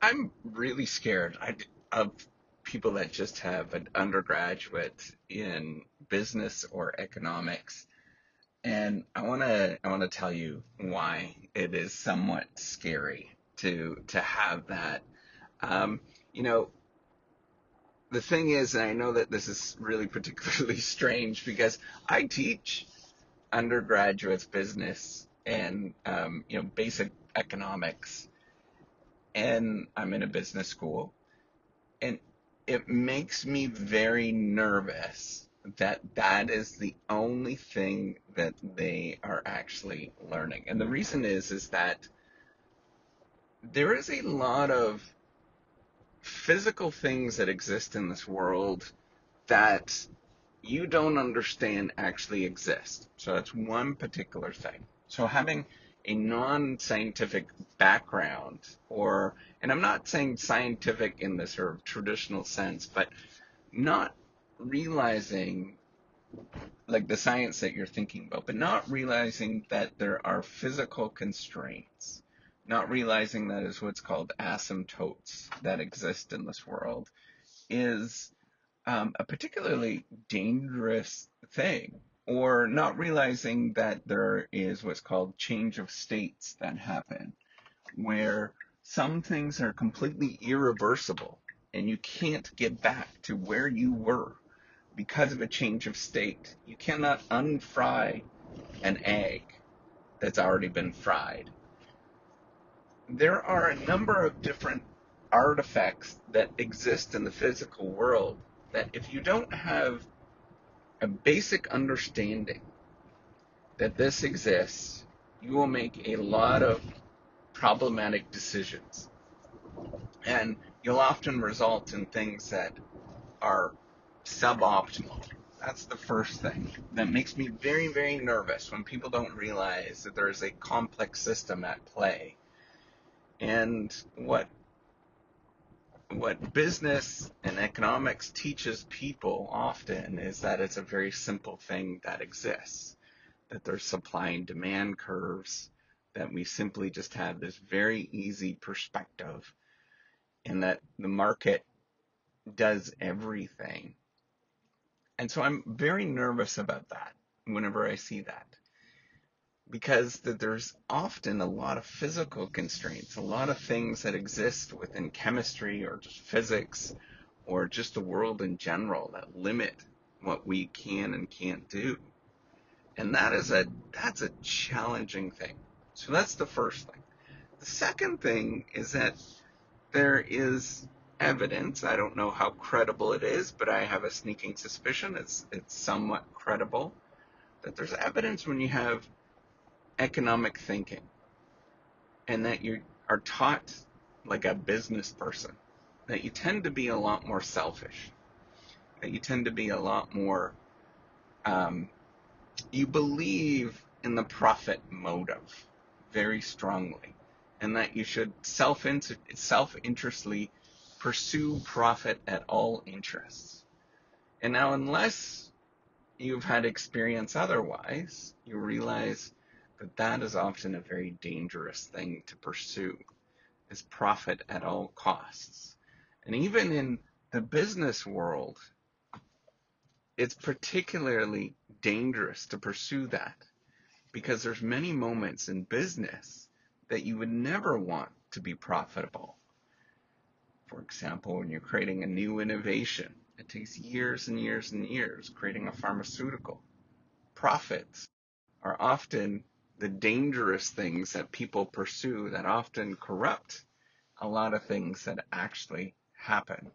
I'm really scared of people that just have an undergraduate in business or economics. And I want to tell you why it is somewhat scary to have that. Um, you know, the thing is, and I know that this is really particularly strange because I teach undergraduates business and basic economics, and I'm in a business school. And it makes me very nervous that that is the only thing that they are actually learning. And the reason is that there is a lot of physical things that exist in this world that you don't understand actually exist. So that's one particular thing. So having a non-scientific background, or, and I'm not saying scientific in the sort of traditional sense, but not realizing like the science that you're thinking about, but not realizing that there are physical constraints, not realizing that is what's called asymptotes that exist in this world is a particularly dangerous thing, or not realizing that there is what's called change of states that happen, where some things are completely irreversible and you can't get back to where you were because of a change of state. You cannot unfry an egg that's already been fried. There are a number of different artifacts that exist in the physical world that if you don't have a basic understanding that this exists, you will make a lot of problematic decisions. And you'll often result in things that are suboptimal. That's the first thing that makes me very, very nervous when people don't realize that there is a complex system at play. And what business and economics teaches people often is that it's a very simple thing that exists, that there's supply and demand curves, that we simply just have this very easy perspective, and that the market does everything. And so I'm very nervous about that whenever I see that, because there's often a lot of physical constraints, a lot of things that exist within chemistry or just physics or just the world in general that limit what we can and can't do. And that's a challenging thing. So that's the first thing. The second thing is that there is evidence. I don't know how credible it is, but I have a sneaking suspicion it's somewhat credible, that there's evidence when you have economic thinking and that you are taught like a business person, that you tend to be a lot more selfish, that you tend to be a lot more, you believe in the profit motive very strongly, and that you should self-interestly pursue profit at all interests. And now, unless you've had experience otherwise, you realize that that is often a very dangerous thing to pursue, is profit at all costs. And even in the business world, it's particularly dangerous to pursue that, because there's many moments in business that you would never want to be profitable. For example, when you're creating a new innovation, it takes years and years and years creating a pharmaceutical. Profits are often the dangerous things that people pursue that often corrupt a lot of things that actually happen.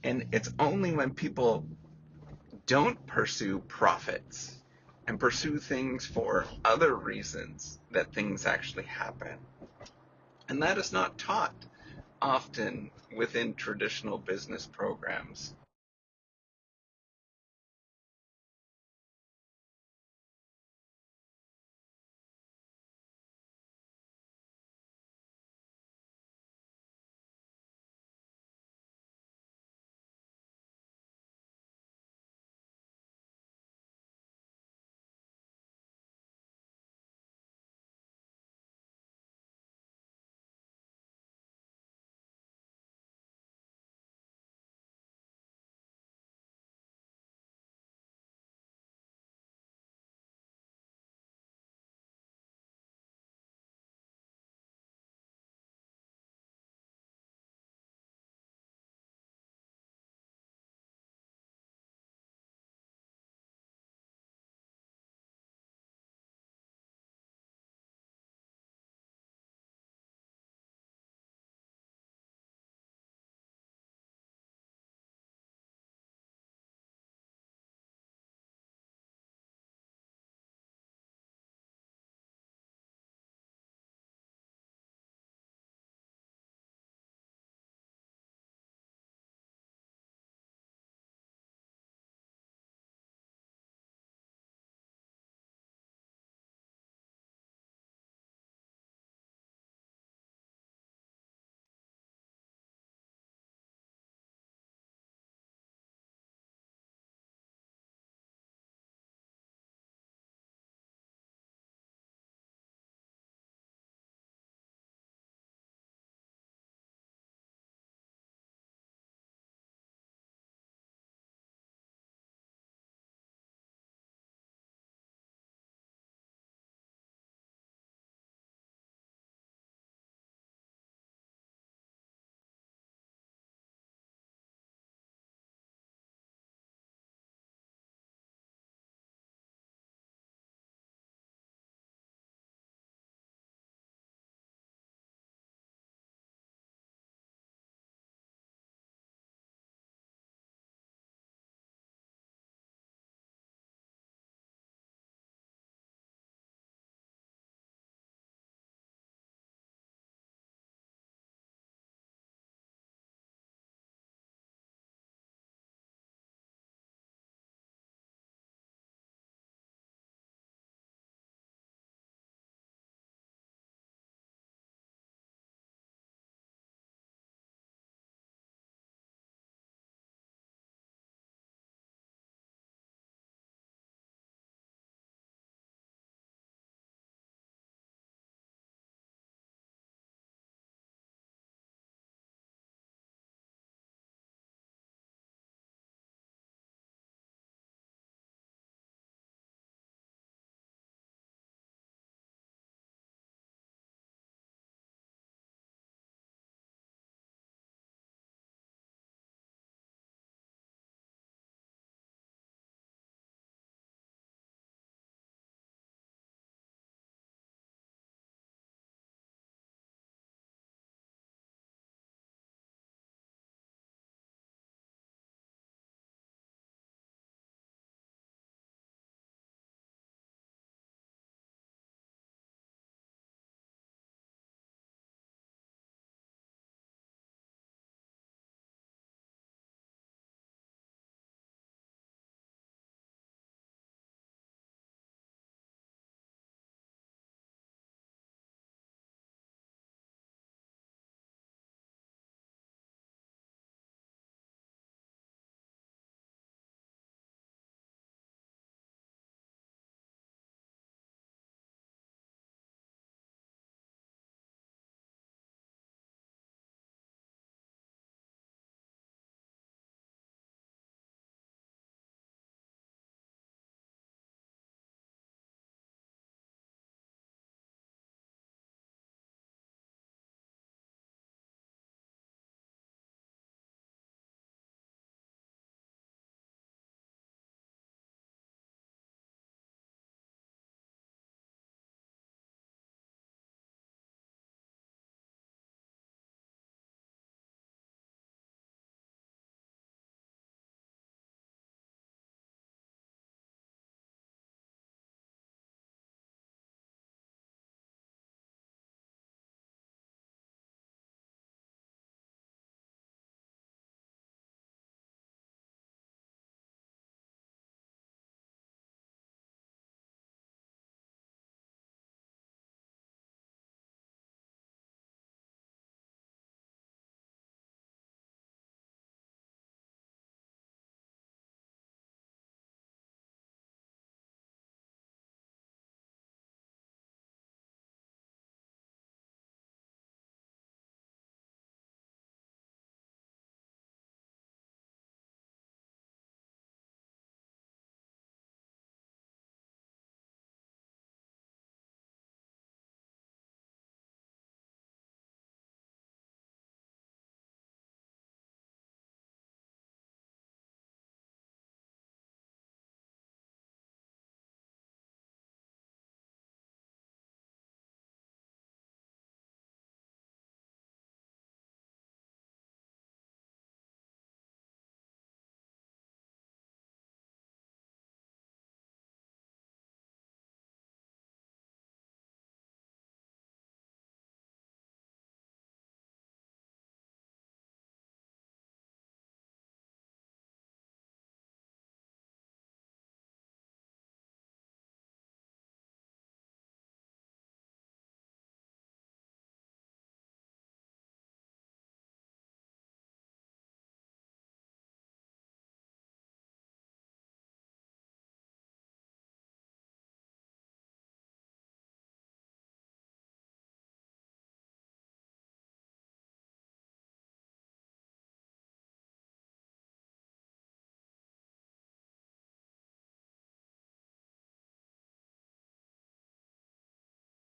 And it's only when people don't pursue profits and pursue things for other reasons that things actually happen. And that is not taught often within traditional business programs.